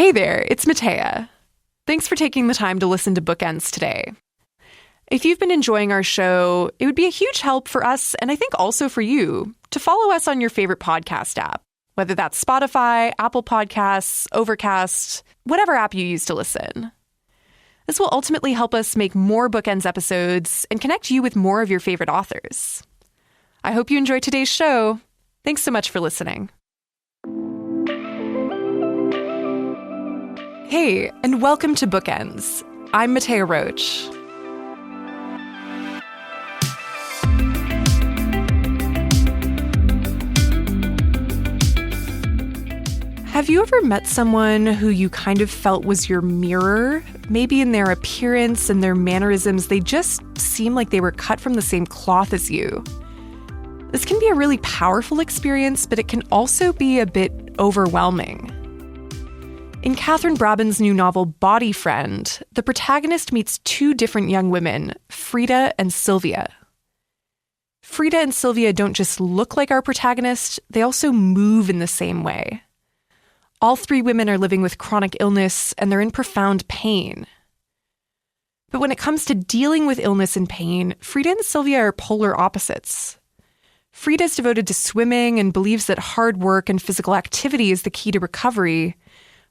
Hey there, it's Mattea. Thanks for taking the time to listen to Bookends today. If you've been enjoying our show, it would be a huge help for us, and I think also for you, to follow us on your favorite podcast app, whether that's Spotify, Apple Podcasts, Overcast, whatever app you use to listen. This will ultimately help us make more Bookends episodes and connect you with more of your favorite authors. I hope you enjoyed today's show. Thanks so much for listening. Hey, and welcome to Bookends. I'm Mattea Roach. Have you ever met someone who you kind of felt was your mirror? Maybe in their appearance and their mannerisms, they just seem like they were cut from the same cloth as you. This can be a really powerful experience, but it can also be a bit overwhelming. In Katherine Brabon's new novel, Body Friend, the protagonist meets two different young women, Frida and Sylvia. Frida and Sylvia don't just look like our protagonist, they also move in the same way. All three women are living with chronic illness, and they're in profound pain. But when it comes to dealing with illness and pain, Frida and Sylvia are polar opposites. Frida's devoted to swimming and believes that hard work and physical activity is the key to recovery,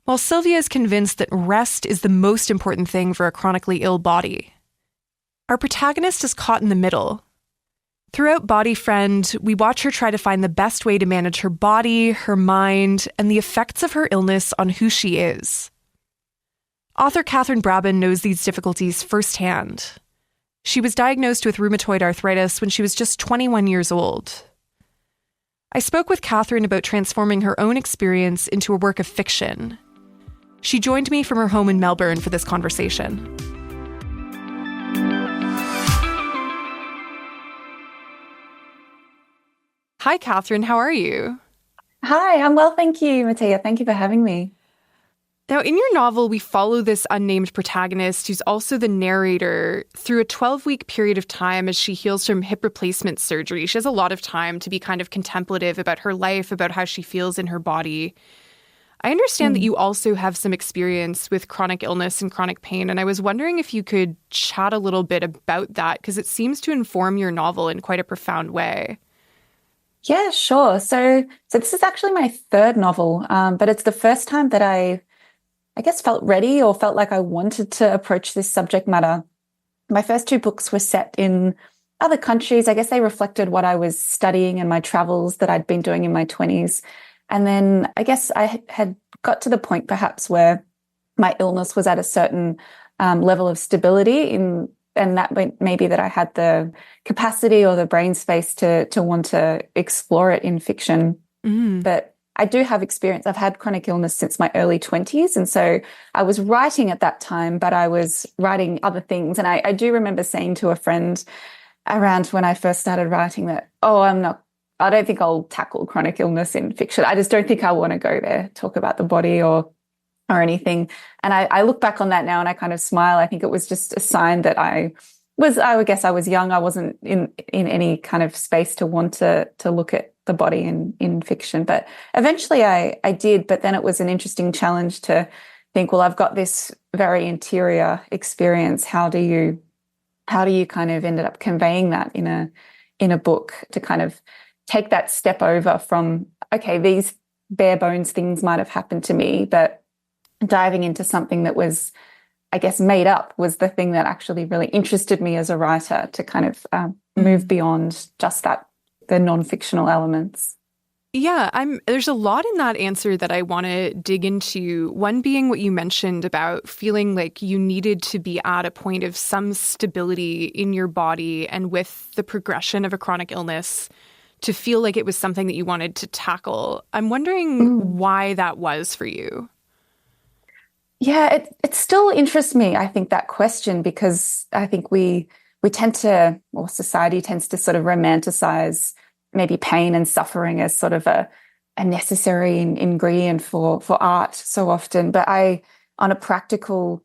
while Sylvia is convinced that rest is the most important thing for a chronically ill body. Our protagonist is caught in the middle. Throughout Body Friend, we watch her try to find the best way to manage her body, her mind, and the effects of her illness on who she is. Author Katherine Brabon knows these difficulties firsthand. She was diagnosed with rheumatoid arthritis when she was just 21 years old. I spoke with Katherine about transforming her own experience into a work of fiction. She joined me from her home in Melbourne for this conversation. Hi, Katherine. How are you? Hi, I'm well, thank you, Mattea. Thank you for having me. Now, in your novel, we follow this unnamed protagonist who's also the narrator through a 12-week period of time as she heals from hip replacement surgery. She has a lot of time to be kind of contemplative about her life, about how she feels in her body. I understand that you also have some experience with chronic illness and chronic pain, and I was wondering if you could chat a little bit about that, because it seems to inform your novel in quite a profound way. Yeah, sure. So this is actually my third novel, but it's the first time that I guess felt ready or felt like I wanted to approach this subject matter. My first two books were set in other countries. I guess they reflected what I was studying and my travels that I'd been doing in my 20s. And then I guess I had got to the point perhaps where my illness was at a certain level of stability and that maybe that I had the capacity or the brain space to want to explore it in fiction. But I do have experience. I've had chronic illness since my early 20s. And so I was writing at that time, but I was writing other things. And I do remember saying to a friend around when I first started writing that, I don't think I'll tackle chronic illness in fiction. I just don't think I want to go there, talk about the body or anything. And I look back on that now and I kind of smile. I think it was just a sign that I guess I was young. I wasn't in any kind of space to want to look at the body in fiction. But eventually I did. But then it was an interesting challenge to think, well, I've got this very interior experience. How do you kind of ended up conveying that in a book to kind of take that step over from, okay, these bare bones things might have happened to me, but diving into something that was, I guess, made up was the thing that actually really interested me as a writer to kind of move beyond just the non-fictional elements. Yeah, there's a lot in that answer that I want to dig into. One being what you mentioned about feeling like you needed to be at a point of some stability in your body and with the progression of a chronic illness to feel like it was something that you wanted to tackle. I'm wondering why that was for you. Yeah, it still interests me, I think, that question, because I think we tend to, or society tends to sort of romanticize maybe pain and suffering as sort of a necessary ingredient for art so often. But on a practical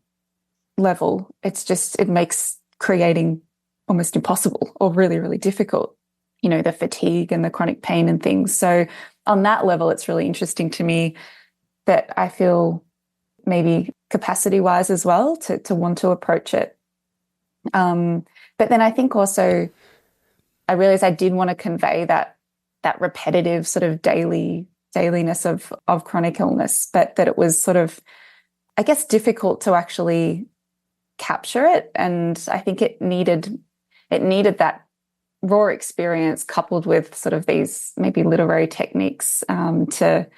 level, it makes creating almost impossible or really, really difficult. You know, the fatigue and the chronic pain and things. So on that level, it's really interesting to me that I feel maybe capacity-wise as well to want to approach it. But then I think also I realized I did want to convey that repetitive sort of dailiness of chronic illness, but that it was sort of, I guess, difficult to actually capture it. And I think it needed that raw experience coupled with sort of these maybe literary techniques to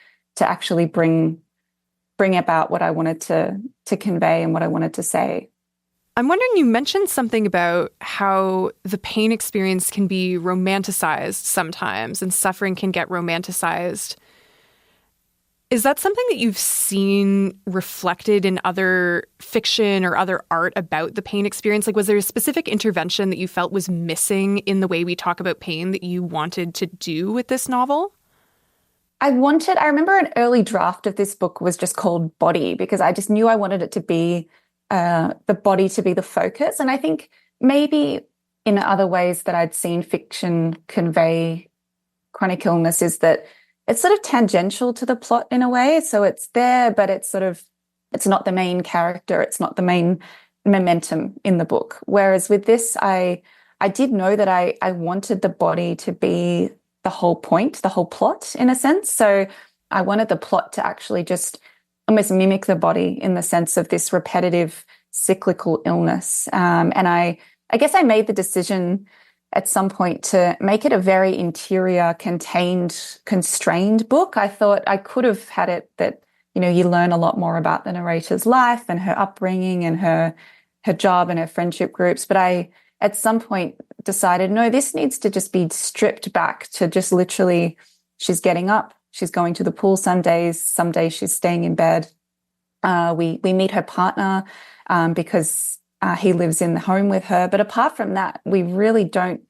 actually bring about what I wanted to convey and what I wanted to say. I'm wondering, you mentioned something about how the pain experience can be romanticized sometimes and suffering can get romanticized. Is that something that you've seen reflected in other fiction or other art about the pain experience? Like, was there a specific intervention that you felt was missing in the way we talk about pain that you wanted to do with this novel? I remember an early draft of this book was just called Body, because I just knew I wanted it to be the body to be the focus. And I think maybe in other ways that I'd seen fiction convey chronic illness is that it's sort of tangential to the plot in a way. So it's there, but it's not the main character. It's not the main momentum in the book. Whereas with this, I did know that I wanted the body to be the whole point, the whole plot in a sense. So I wanted the plot to actually just almost mimic the body in the sense of this repetitive cyclical illness. And I guess I made the decision at some point to make it a very interior, contained, constrained book. I thought I could have had it that, you learn a lot more about the narrator's life and her upbringing and her job and her friendship groups. But I, at some point, decided, no, this needs to just be stripped back to just literally, she's getting up, she's going to the pool some days she's staying in bed. We meet her partner because he lives in the home with her. But apart from that, we really don't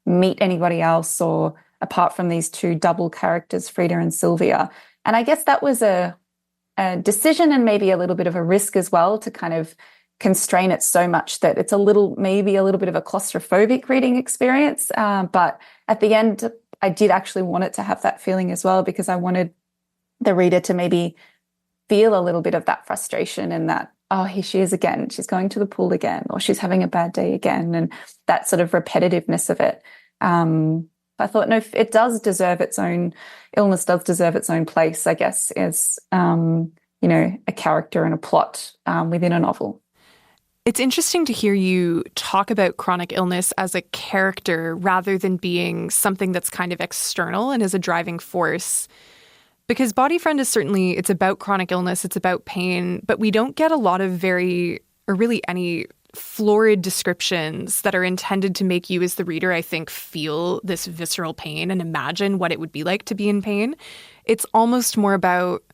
meet anybody else, or apart from these two double characters, Frida and Sylvia. And I guess that was a decision and maybe a little bit of a risk as well, to kind of constrain it so much that it's maybe a little bit of a claustrophobic reading experience. But at the end, I did actually want it to have that feeling as well, because I wanted the reader to maybe feel a little bit of that frustration and that, oh, here she is again, she's going to the pool again, or she's having a bad day again, and that sort of repetitiveness of it. I thought, no, illness does deserve its own place, I guess, as, a character and a plot within a novel. It's interesting to hear you talk about chronic illness as a character rather than being something that's kind of external and as a driving force. Because Body Friend is certainly, it's about chronic illness, it's about pain, but we don't get a lot of any florid descriptions that are intended to make you as the reader, I think, feel this visceral pain and imagine what it would be like to be in pain. It's almost more about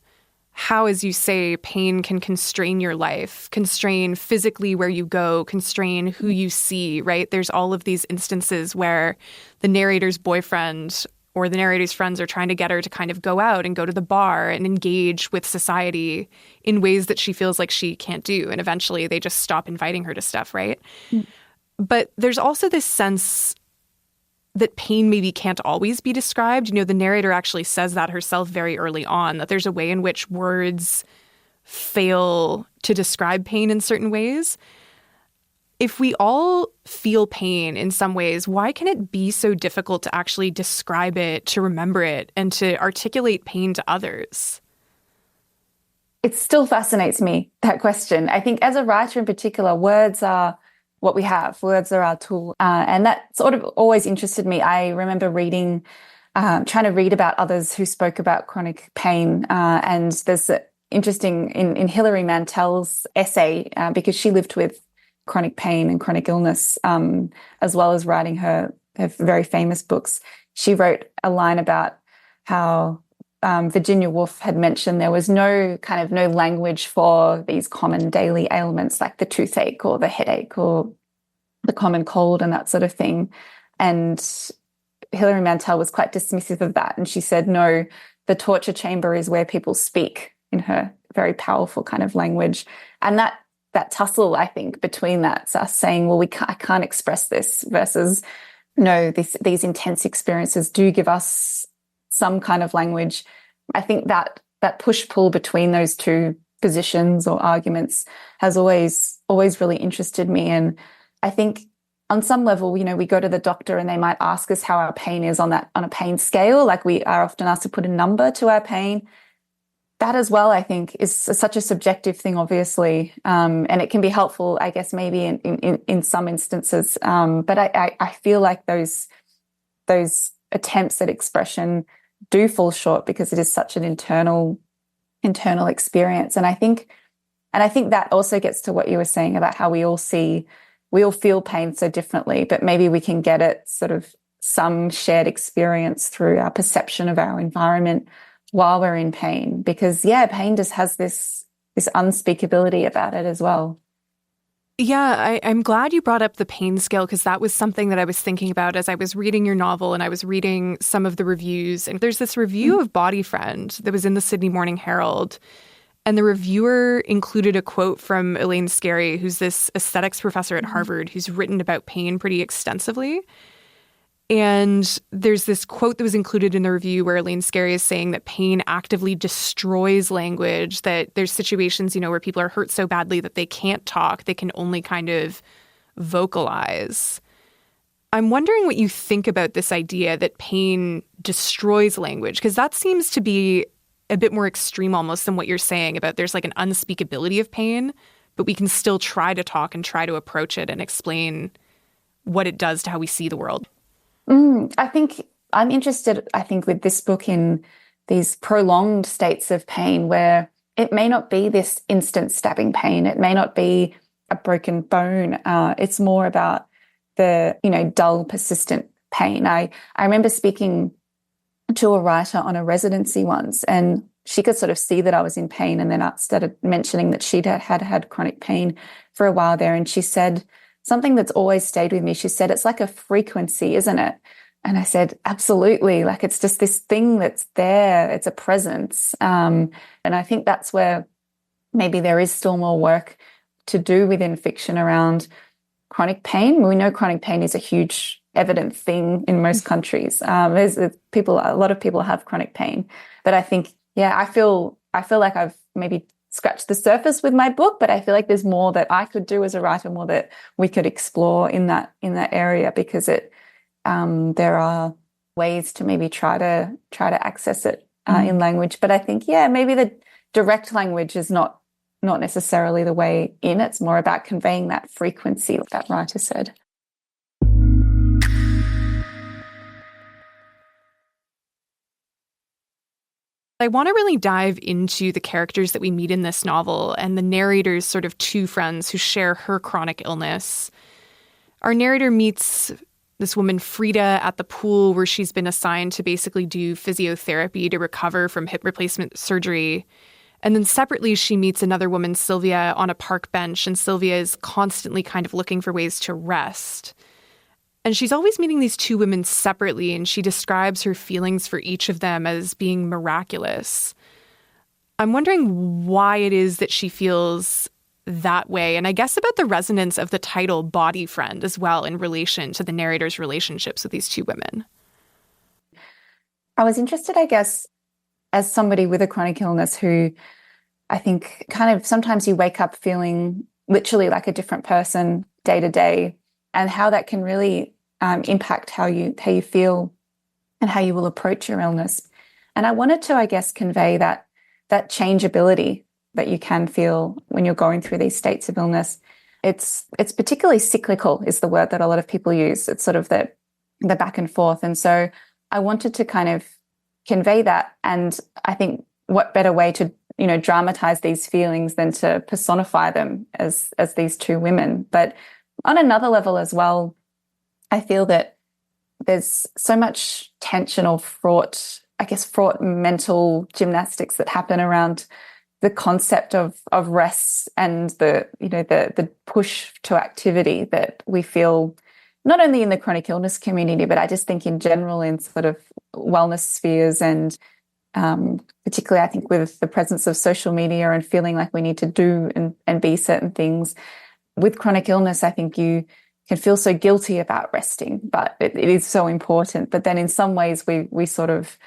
how, as you say, pain can constrain your life, constrain physically where you go, constrain who you see, right? There's all of these instances where the narrator's boyfriend or the narrator's friends are trying to get her to kind of go out and go to the bar and engage with society in ways that she feels like she can't do. And eventually they just stop inviting her to stuff, right? Mm. But there's also this sense that pain maybe can't always be described. The narrator actually says that herself very early on, that there's a way in which words fail to describe pain in certain ways. If we all feel pain in some ways, why can it be so difficult to actually describe it, to remember it, and to articulate pain to others? It still fascinates me, that question. I think as a writer in particular, words are what we have. Words are our tool. And that sort of always interested me. I remember trying to read about others who spoke about chronic pain. And there's interesting in Hilary Mantel's essay, because she lived with chronic pain and chronic illness, as well as writing her very famous books. She wrote a line about how Virginia Woolf had mentioned there was no language for these common daily ailments like the toothache or the headache or the common cold and that sort of thing. And Hilary Mantel was quite dismissive of that. And she said, no, the torture chamber is where people speak, in her very powerful kind of language. And that tussle, I think, between that's us saying, well, I can't express this, versus no, these intense experiences do give us some kind of language. I think that push-pull between those two positions or arguments has always really interested me. And I think on some level, we go to the doctor and they might ask us how our pain is on a pain scale. Like, we are often asked to put a number to our pain. That as well, I think, is such a subjective thing, obviously, and it can be helpful, I guess, maybe in some instances. But I feel like those attempts at expression do fall short because it is such an internal experience. And I think that also gets to what you were saying about how we all feel pain so differently, but maybe we can get at sort of some shared experience through our perception of our environment while we're in pain, because pain just has this unspeakability about it as well. Yeah, I'm glad you brought up the pain scale, because that was something that I was thinking about as I was reading your novel and I was reading some of the reviews. And there's this review of Body Friend that was in the Sydney Morning Herald. And the reviewer included a quote from Elaine Scarry, who's this aesthetics professor at Harvard, who's written about pain pretty extensively. And there's this quote that was included in the review where Elaine Scarry is saying that pain actively destroys language, that there's situations, where people are hurt so badly that they can't talk, they can only kind of vocalize. I'm wondering what you think about this idea that pain destroys language, because that seems to be a bit more extreme almost than what you're saying about there's like an unspeakability of pain, but we can still try to talk and try to approach it and explain what it does to how we see the world. I think I'm interested, with this book in these prolonged states of pain where it may not be this instant stabbing pain. It may not be a broken bone. It's more about the, dull, persistent pain. I remember speaking to a writer on a residency once, and she could sort of see that I was in pain, and then I started mentioning that she'd had chronic pain for a while there. And she said something that's always stayed with me. She said, "It's like a frequency, isn't it?" And I said, "Absolutely. Like, it's just this thing that's there. It's a presence." And I think that's where maybe there is still more work to do within fiction around chronic pain. We know chronic pain is a huge evident thing in most countries. There's a lot of people have chronic pain, but I think, I feel like I've maybe scratched the surface with my book, but I feel like there's more that I could do as a writer, more that we could explore in that area, because there are ways to maybe try to access it in language. But I think, maybe the direct language is not necessarily the way in. It's more about conveying that frequency, like that writer said. I want to really dive into the characters that we meet in this novel and the narrator's sort of two friends who share her chronic illness. Our narrator meets this woman, Frida, at the pool where she's been assigned to basically do physiotherapy to recover from hip replacement surgery. And then separately, she meets another woman, Sylvia, on a park bench, and Sylvia is constantly kind of looking for ways to rest. And she's always meeting these two women separately, and she describes her feelings for each of them as being miraculous. I'm wondering why it is that she feels that way, and I guess about the resonance of the title Body Friend as well in relation to the narrator's relationships with these two women. I was interested, I guess, as somebody with a chronic illness who I think kind of sometimes you wake up feeling literally like a different person day to day, and how that can really impact how you feel and how you will approach your illness. And I wanted to, I guess, convey that changeability that you can feel when you're going through these states of illness. It's particularly cyclical is the word that a lot of people use. It's sort of the back and forth. And so I wanted to kind of convey that. And I think what better way to, dramatize these feelings than to personify them as these two women. But on another level as well, I feel that there's so much tension or fraught mental gymnastics that happen around the concept of rest and the push to activity that we feel not only in the chronic illness community, but I just think in general in sort of wellness spheres, and particularly I think with the presence of social media and feeling like we need to do and be certain things. With chronic illness, I think you can feel so guilty about resting, but it is so important. But then in some ways we sort of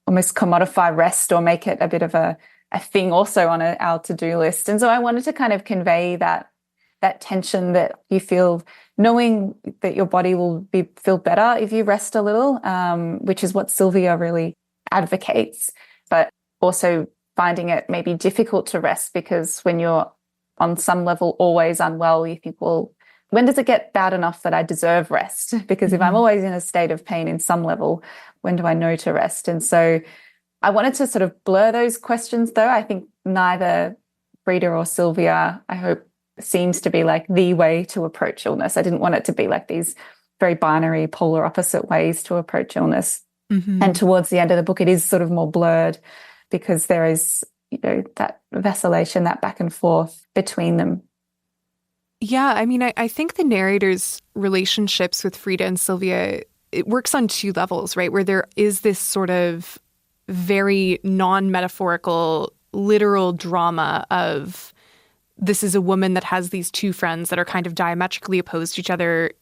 almost commodify rest or make it a bit of a a thing also on our to-do list. And so I wanted to kind of convey that tension that you feel, knowing that your body will feel better if you rest a little, which is what Sylvia really advocates, but also finding it maybe difficult to rest because when you're on some level always unwell, you think, well, when does it get bad enough that I deserve rest? Because if I'm always in a state of pain in some level, when do I know to rest? And so I wanted to sort of blur those questions, though. I think neither Frida or Sylvia, I hope, seems to be like the way to approach illness. I didn't want it to be like these very binary, polar opposite ways to approach illness. And towards the end of the book, it is sort of more blurred because there is, that vacillation, that back and forth between them. Yeah, I mean, I think the narrator's relationships with Frida and Sylvia, it works on two levels, right? Where there is this sort of very non-metaphorical, literal drama of this is a woman that has these two friends that are kind of diametrically opposed to each other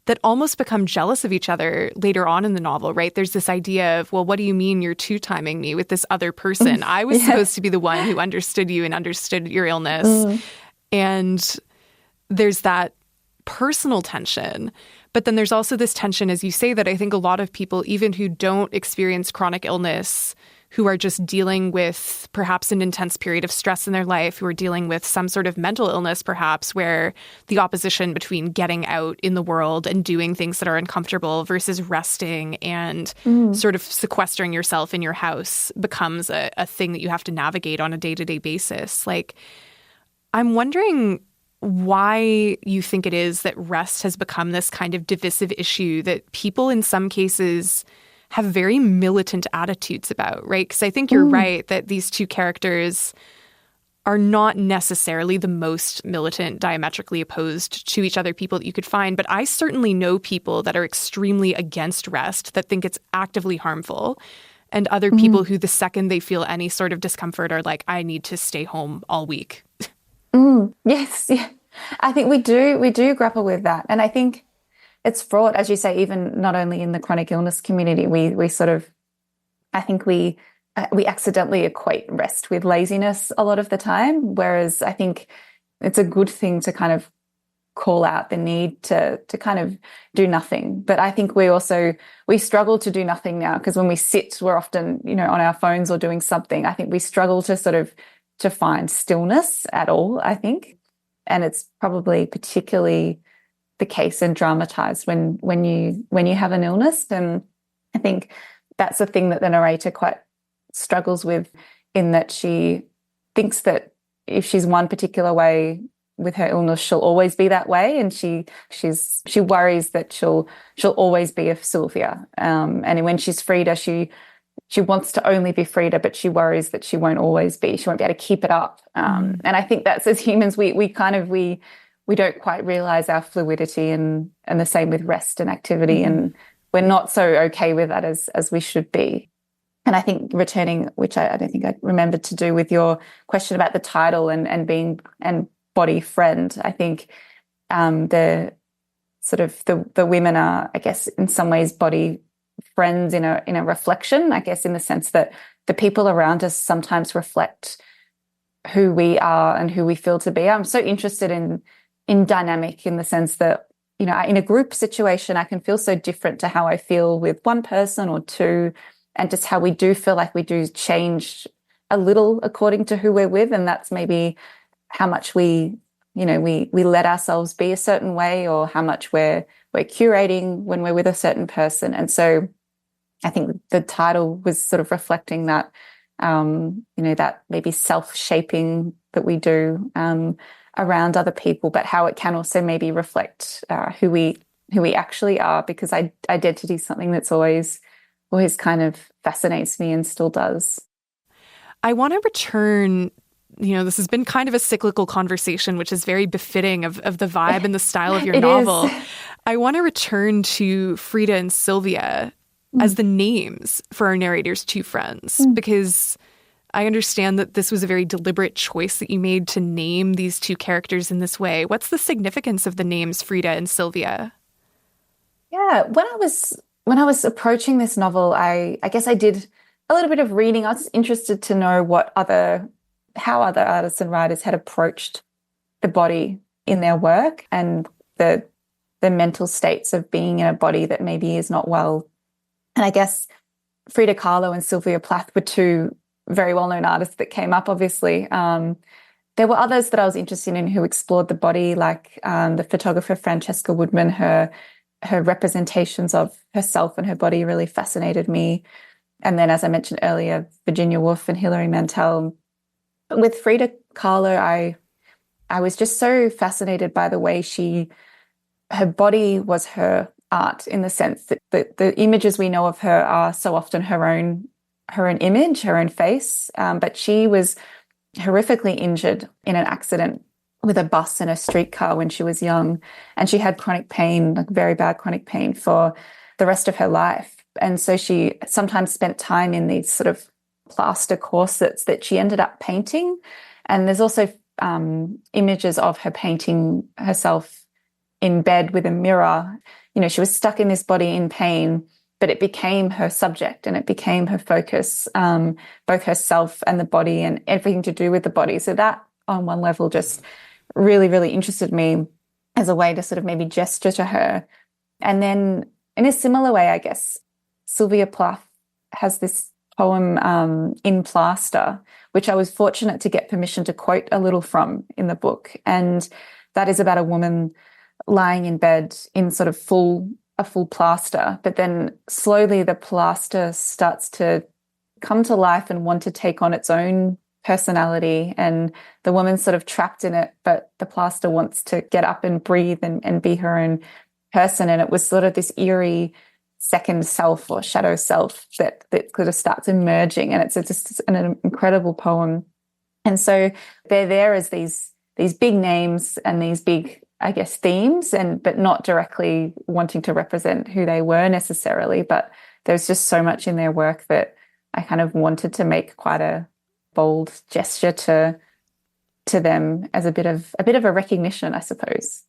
that almost become jealous of each other later on in the novel, right? There's this idea of, well, what do you mean you're two-timing me with this other person? I was supposed to be the one who understood you and understood your illness. And there's that personal tension. But then there's also this tension, as you say, that I think a lot of people, even who don't experience chronic illness, who are just dealing with perhaps an intense period of stress in their life, who are dealing with some sort of mental illness, perhaps, where the opposition between getting out in the world and doing things that are uncomfortable versus resting and sort of sequestering yourself in your house becomes a thing that you have to navigate on a day-to-day basis. Like, I'm wondering why you think it is that rest has become this kind of divisive issue that people in some cases have very militant attitudes about, right? Because I think you're right that these two characters are not necessarily the most militant, diametrically opposed to each other people that you could find. But I certainly know people that are extremely against rest, that think it's actively harmful, and other people who the second they feel any sort of discomfort are like, I need to stay home all week. Yes, yeah. I think we do grapple with that. And I think it's fraught, as you say, even not only in the chronic illness community, we sort of, I think we accidentally equate rest with laziness a lot of the time, whereas I think it's a good thing to kind of call out the need to kind of do nothing. But I think we struggle to do nothing now because when we sit, we're often, on our phones or doing something. I think we struggle to find stillness at all, I think. And it's probably particularly the case and dramatized when you have an illness. And I think that's a thing that the narrator quite struggles with, in that she thinks that if she's one particular way with her illness, she'll always be that way, and she worries that she'll always be a Sylvia. And when she's Frida, she wants to only be Frida, but she worries that she won't always be. She won't be able to keep it up. And I think that's, as humans, we don't quite realize our fluidity, and the same with rest and activity. And we're not so okay with that as we should be. And I think returning, which I don't think I remembered to do with your question about the title and being and body friend, I think the sort of the women are, I guess, in some ways body friends in a reflection, I guess, in the sense that the people around us sometimes reflect who we are and who we feel to be. I'm so interested in dynamic, in the sense that, in a group situation, I can feel so different to how I feel with one person or two, and just how we do feel like we do change a little according to who we're with. And that's maybe how much we let ourselves be a certain way, or how much we're curating when we're with a certain person. And so I think the title was sort of reflecting that, that maybe self-shaping that we do around other people, but how it can also maybe reflect who we actually are, because identity is something that's always kind of fascinates me and still does. I want to return, this has been kind of a cyclical conversation, which is very befitting of the vibe and the style of your novel. I want to return to Frida and Sylvia as the names for our narrator's two friends, because I understand that this was a very deliberate choice that you made to name these two characters in this way. What's the significance of the names Frida and Sylvia? Yeah, when I was approaching this novel, I guess I did a little bit of reading. I was interested to know how other artists and writers had approached the body in their work and the mental states of being in a body that maybe is not well. And I guess Frida Kahlo and Sylvia Plath were two very well-known artists that came up, obviously. There were others that I was interested in who explored the body, like the photographer Francesca Woodman. Her representations of herself and her body really fascinated me. And then, as I mentioned earlier, Virginia Woolf and Hilary Mantel. With Frida Kahlo, I was just so fascinated by the way her body was her art, in the sense that the images we know of her are so often her own image, her own face. But she was horrifically injured in an accident with a bus and a streetcar when she was young. And she had chronic pain, like very bad chronic pain, for the rest of her life. And so she sometimes spent time in these sort of plaster corsets that she ended up painting. And there's also images of her painting herself in bed with a mirror. You know, she was stuck in this body in pain, but it became her subject and it became her focus, both herself and the body and everything to do with the body. So that, on one level, just really, really interested me as a way to sort of maybe gesture to her. And then in a similar way, I guess, Sylvia Plath has this poem, In Plaster, which I was fortunate to get permission to quote a little from in the book. And that is about a woman lying in bed in sort of a full plaster, but then slowly the plaster starts to come to life and want to take on its own personality, and the woman's sort of trapped in it, but the plaster wants to get up and breathe and be her own person. And it was sort of this eerie second self or shadow self that sort of starts emerging, and it's just an incredible poem. And so they're there as these big names and these big, I guess, themes, but not directly wanting to represent who they were necessarily. But there's just so much in their work that I kind of wanted to make quite a bold gesture to them as a bit of a recognition, I suppose.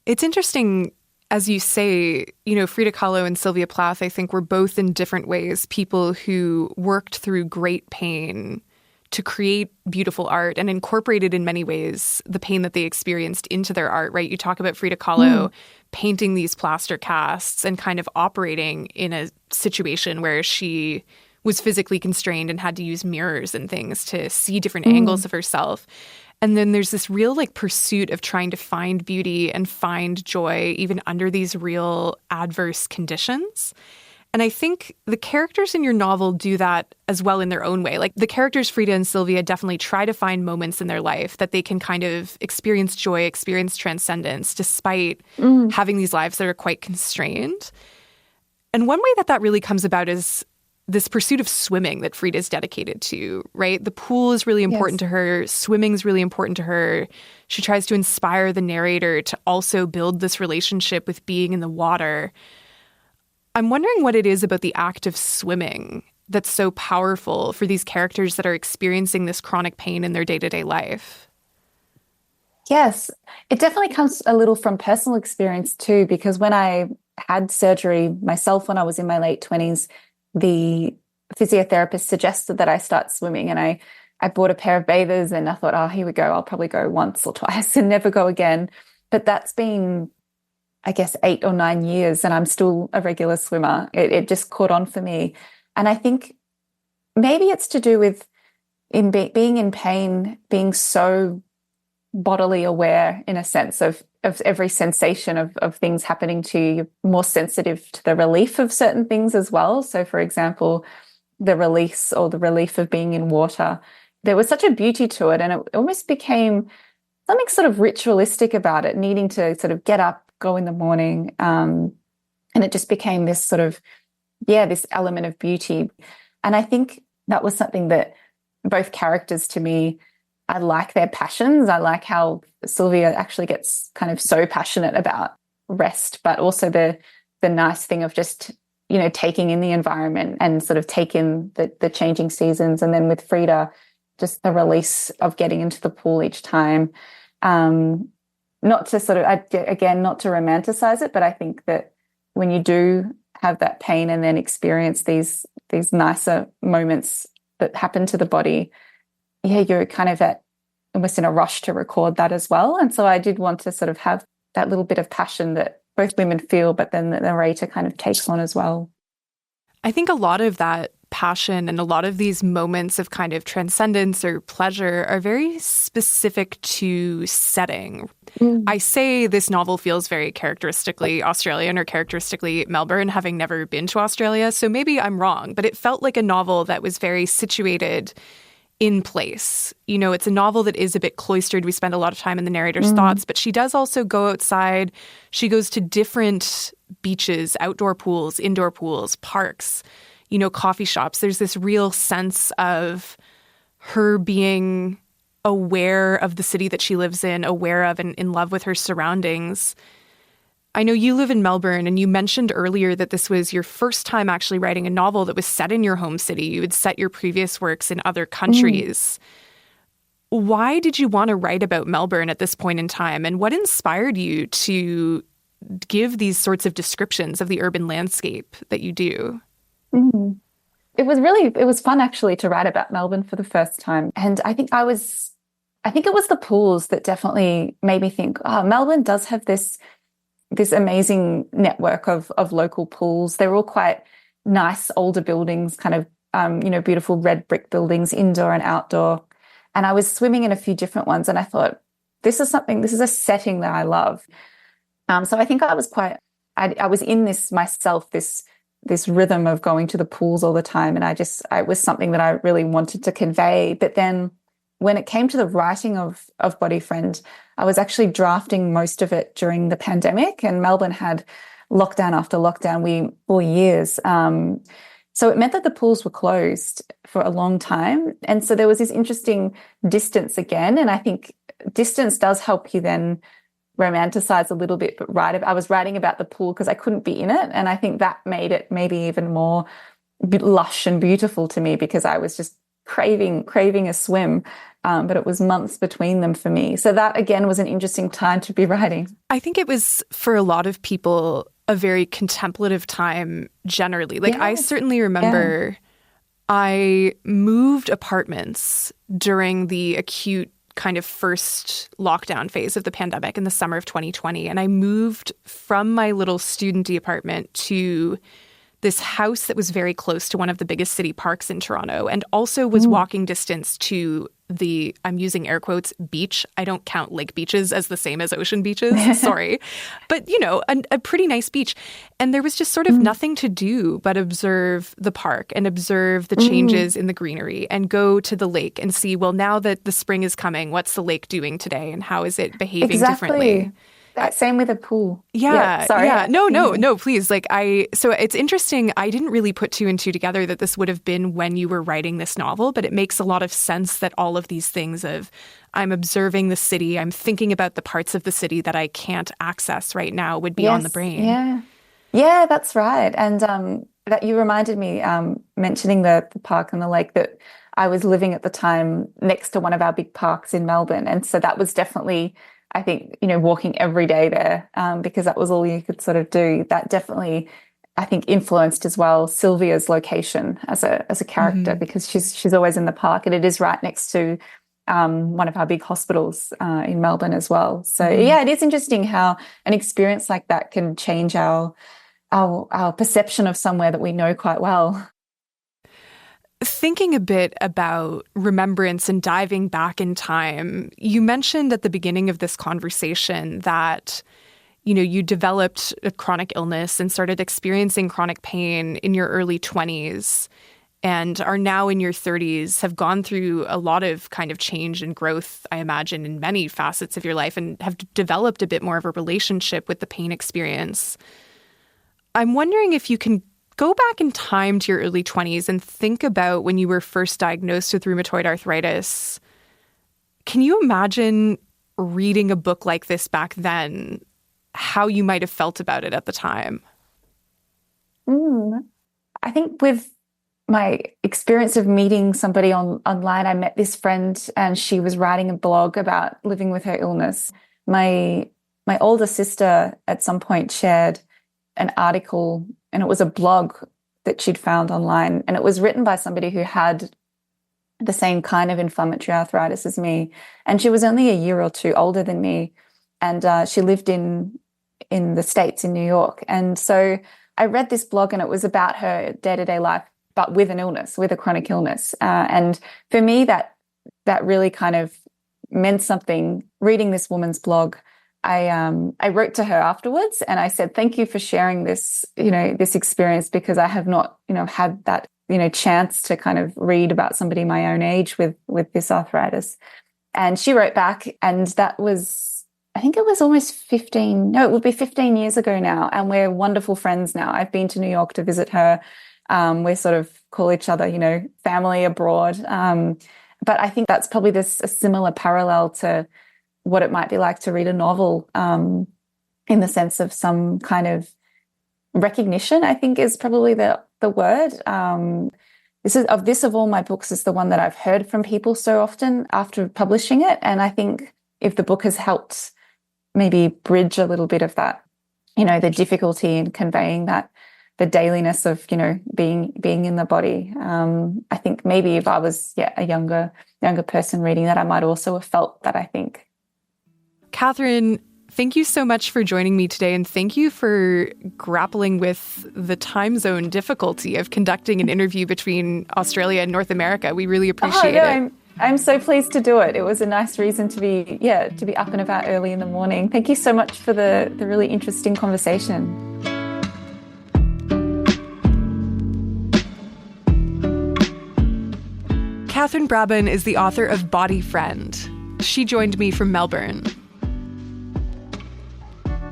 It's interesting, as you say, you know, Frida Kahlo and Sylvia Plath, I think, were both in different ways people who worked through great pain to create beautiful art and incorporated in many ways the pain that they experienced into their art, right? You talk about Frida Kahlo painting these plaster casts and kind of operating in a situation where she was physically constrained and had to use mirrors and things to see different angles of herself. And then there's this real pursuit of trying to find beauty and find joy even under these real adverse conditions. And I think the characters in your novel do that as well in their own way. Like the characters Frida and Sylvia definitely try to find moments in their life that they can kind of experience joy, experience transcendence, despite having these lives that are quite constrained. And one way that really comes about is this pursuit of swimming that Frida's dedicated to, right? The pool is really important to her. Swimming is really important to her. She tries to inspire the narrator to also build this relationship with being in the water. I'm wondering what it is about the act of swimming that's so powerful for these characters that are experiencing this chronic pain in their day-to-day life. Yes, it definitely comes a little from personal experience too, because when I had surgery myself when I was in my late 20s, the physiotherapist suggested that I start swimming, and I bought a pair of bathers and I thought, oh, here we go. I'll probably go once or twice and never go again. But that's been, I guess, 8 or 9 years and I'm still a regular swimmer. It just caught on for me. And I think maybe it's to do with being in pain, being so bodily aware in a sense of every sensation of things happening to you. You're more sensitive to the relief of certain things as well. So, for example, the release or the relief of being in water, there was such a beauty to it, and it almost became something sort of ritualistic about it, needing to sort of get up, go in the morning, and it just became this sort of, this element of beauty. And I think that was something that both characters, to me, I like their passions. I like how Sylvia actually gets kind of so passionate about rest, but also the nice thing of just, you know, taking in the environment and sort of take in the changing seasons. And then with Frida, just the release of getting into the pool each time. Not to sort of, again, not to romanticize it, but I think that when you do have that pain and then experience these these nicer moments that happen to the body, you're kind of almost in a rush to record that as well. And so I did want to sort of have that little bit of passion that both women feel, but then the narrator kind of takes on as well. I think a lot of that passion and a lot of these moments of kind of transcendence or pleasure are very specific to setting. I say this novel feels very characteristically Australian or characteristically Melbourne, having never been to Australia. So maybe I'm wrong, but it felt like a novel that was very situated in place. You know, it's a novel that is a bit cloistered. We spend a lot of time in the narrator's thoughts, but she does also go outside. She goes to different beaches, outdoor pools, indoor pools, parks, you know, coffee shops. There's this real sense of her being aware of the city that she lives in, aware of and in love with her surroundings. I know you live in Melbourne, and you mentioned earlier that this was your first time actually writing a novel that was set in your home city. You had set your previous works in other countries. Why did you want to write about Melbourne at this point in time? And what inspired you to give these sorts of descriptions of the urban landscape that you do? It was fun actually to write about Melbourne for the first time. And I think it was the pools that definitely made me think, Melbourne does have this amazing network of local pools. They're all quite nice older buildings, kind of, beautiful red brick buildings, indoor and outdoor. And I was swimming in a few different ones, and I thought, this is a setting that I love. So I think I was in this myself, this rhythm of going to the pools all the time. And it was something that I really wanted to convey. But then when it came to the writing of Body Friend, I was actually drafting most of it during the pandemic, and Melbourne had lockdown after lockdown for years. So it meant that the pools were closed for a long time. And so there was this interesting distance again. And I think distance does help you then romanticize a little bit, but I was writing about the pool because I couldn't be in it. And I think that made it maybe even more lush and beautiful to me, because I was just craving a swim. But it was months between them for me. So that, again, was an interesting time to be writing. I think it was, for a lot of people, a very contemplative time generally. Like, I certainly remember I moved apartments during the acute kind of first lockdown phase of the pandemic in the summer of 2020. And I moved from my little student-y apartment to this house that was very close to one of the biggest city parks in Toronto, and also was walking distance to the, I'm using air quotes, beach. I don't count lake beaches as the same as ocean beaches. Sorry. But, a pretty nice beach. And there was just sort of nothing to do but observe the park and observe the changes in the greenery and go to the lake and see, well, now that the spring is coming, what's the lake doing today and how is it behaving differently? Same with a pool. Sorry. No, please. So it's interesting. I didn't really put two and two together that this would have been when you were writing this novel, but it makes a lot of sense that all of these things of I'm observing the city, I'm thinking about the parts of the city that I can't access right now would be on the brain. Yeah, that's right. And that you reminded me, mentioning the park and the lake, that I was living at the time next to one of our big parks in Melbourne. And so that was definitely, I think, walking every day there, because that was all you could sort of do. That definitely, I think, influenced as well Sylvia's location as a character, because she's always in the park, and it is right next to one of our big hospitals in Melbourne as well. So it is interesting how an experience like that can change our perception of somewhere that we know quite well. Thinking a bit about remembrance and diving back in time, you mentioned at the beginning of this conversation that, you developed a chronic illness and started experiencing chronic pain in your early 20s and are now in your 30s, have gone through a lot of kind of change and growth, I imagine, in many facets of your life, and have developed a bit more of a relationship with the pain experience. I'm wondering if you can go back in time to your early 20s and think about when you were first diagnosed with rheumatoid arthritis. Can you imagine reading a book like this back then, how you might have felt about it at the time? I think with my experience of meeting somebody online, I met this friend, and she was writing a blog about living with her illness. My older sister at some point shared an article, and it was a blog that she'd found online. And it was written by somebody who had the same kind of inflammatory arthritis as me. And she was only a year or two older than me. And she lived in the States, in New York. And so I read this blog, and it was about her day-to-day life, but with an illness, with a chronic illness. And for me, that really kind of meant something. Reading this woman's blog, I wrote to her afterwards, and I said, thank you for sharing this, this experience, because I have not, had that, chance to kind of read about somebody my own age with this arthritis. And she wrote back, and that was, I think it was almost 15 years ago now. And we're wonderful friends now. I've been to New York to visit her. We sort of call each other, family abroad. But I think that's probably a similar parallel to what it might be like to read a novel, in the sense of some kind of recognition, I think is probably the word. This of all my books is the one that I've heard from people so often after publishing it. And I think if the book has helped maybe bridge a little bit of that, the difficulty in conveying that, the dailiness of, being in the body. I think maybe if I was a younger person reading that, I might also have felt that, I think. Katherine, thank you so much for joining me today, and thank you for grappling with the time zone difficulty of conducting an interview between Australia and North America. We really appreciate it. I'm so pleased to do it. It was a nice reason to be up and about early in the morning. Thank you so much for the really interesting conversation. Katherine Brabon is the author of Body Friend. She joined me from Melbourne.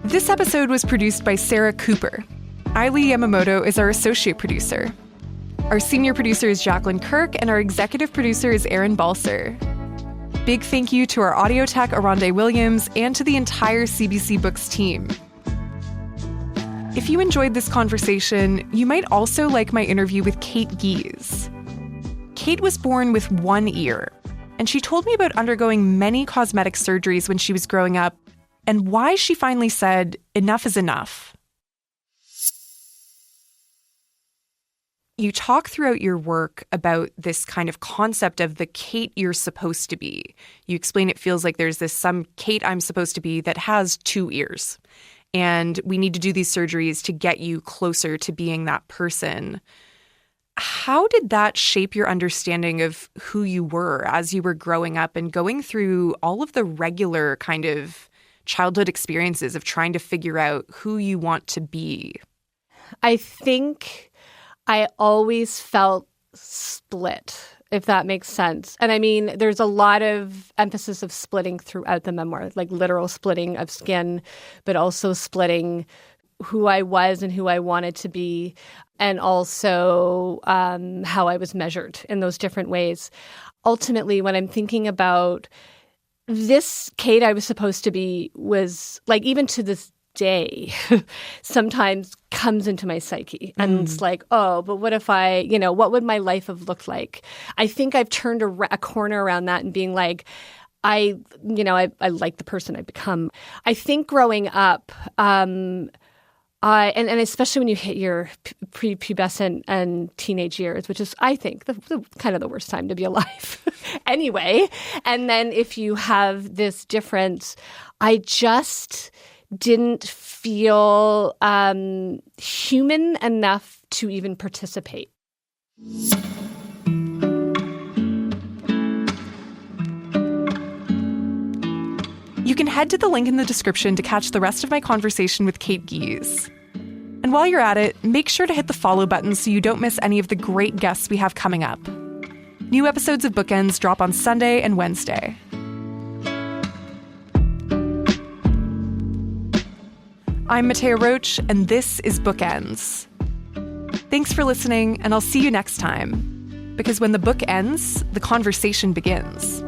This episode was produced by Sarah Cooper. Ailey Yamamoto is our associate producer. Our senior producer is Jacqueline Kirk, and our executive producer is Aaron Balser. Big thank you to our audio tech, Aronde Williams, and to the entire CBC Books team. If you enjoyed this conversation, you might also like my interview with Kate Gies. Kate was born with one ear, and she told me about undergoing many cosmetic surgeries when she was growing up, and why she finally said, enough is enough. You talk throughout your work about this kind of concept of the Kate you're supposed to be. You explain it feels like there's some Kate I'm supposed to be that has two ears. And we need to do these surgeries to get you closer to being that person. How did that shape your understanding of who you were as you were growing up and going through all of the regular kind of childhood experiences of trying to figure out who you want to be? I think I always felt split, if that makes sense. And I mean, there's a lot of emphasis of splitting throughout the memoir, like literal splitting of skin, but also splitting who I was and who I wanted to be, and also how I was measured in those different ways. Ultimately, when I'm thinking about this Kate I was supposed to be was, like, even to this day, sometimes comes into my psyche. And it's like, oh, but what if what would my life have looked like? I think I've turned a corner around that and being like, I like the person I've become. I think growing up, and especially when you hit your prepubescent and teenage years, which is, I think, the kind of the worst time to be alive anyway. And then if you have this difference, I just didn't feel human enough to even participate. You can head to the link in the description to catch the rest of my conversation with Kate Gies. And while you're at it, make sure to hit the follow button so you don't miss any of the great guests we have coming up. New episodes of Bookends drop on Sunday and Wednesday. I'm Mattea Roach, and this is Bookends. Thanks for listening, and I'll see you next time. Because when the book ends, the conversation begins.